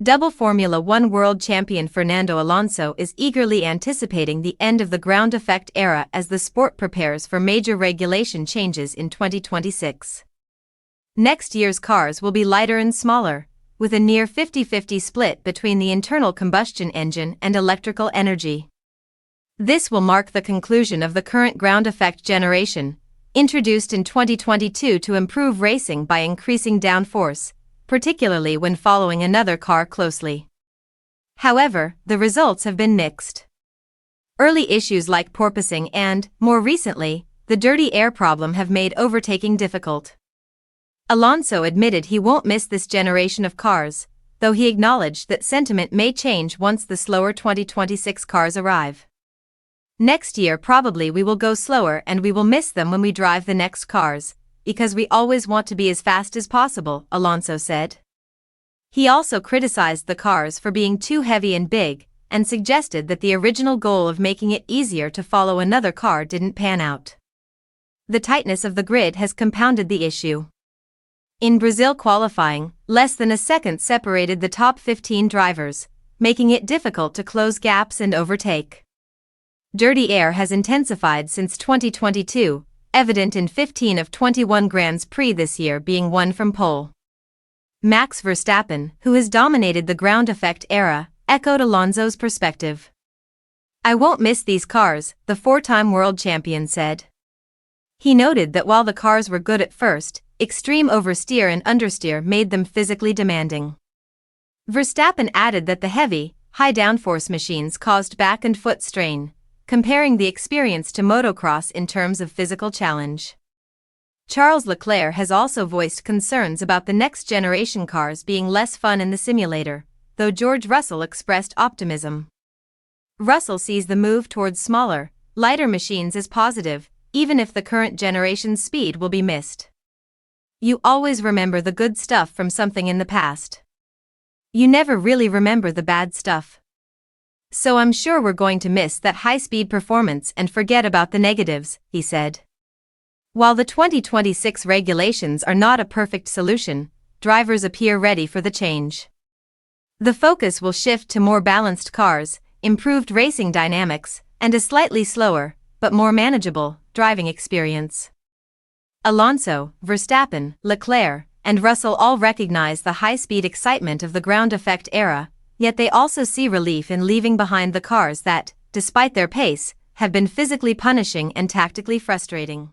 Double Formula One world champion Fernando Alonso is eagerly anticipating the end of the ground effect era as the sport prepares for major regulation changes in 2026. Next year's cars will be lighter and smaller, with a near 50-50 split between the internal combustion engine and electrical energy. This will mark the conclusion of the current ground effect generation, introduced in 2022 to improve racing by increasing downforce, particularly when following another car closely. However, the results have been mixed. Early issues like porpoising and, more recently, the dirty air problem have made overtaking difficult. Alonso admitted he won't miss this generation of cars, though he acknowledged that sentiment may change once the slower 2026 cars arrive. Next year probably we will go slower and we will miss them when we drive the next cars, because we always want to be as fast as possible, Alonso said. He also criticized the cars for being too heavy and big, and suggested that the original goal of making it easier to follow another car didn't pan out. The tightness of the grid has compounded the issue. In Brazil qualifying, less than a second separated the top 15 drivers, making it difficult to close gaps and overtake. Dirty air has intensified since 2022, evident in 15 of 21 Grands Prix this year being won from pole. Max Verstappen, who has dominated the ground effect era, echoed Alonso's perspective. "I won't miss these cars," the four-time world champion said. He noted that while the cars were good at first, extreme oversteer and understeer made them physically demanding. Verstappen added that the heavy, high downforce machines caused back and foot strain, comparing the experience to motocross in terms of physical challenge. Charles Leclerc has also voiced concerns about the next generation cars being less fun in the simulator, though George Russell expressed optimism. Russell sees the move towards smaller, lighter machines as positive, even if the current generation's speed will be missed. "You always remember the good stuff from something in the past. You never really remember the bad stuff. So I'm sure we're going to miss that high-speed performance and forget about the negatives," he said. While the 2026 regulations are not a perfect solution, drivers appear ready for the change. The focus will shift to more balanced cars, improved racing dynamics, and a slightly slower, but more manageable, driving experience. Alonso, Verstappen, Leclerc, and Russell all recognize the high-speed excitement of the ground effect era, yet they also see relief in leaving behind the cars that, despite their pace, have been physically punishing and tactically frustrating.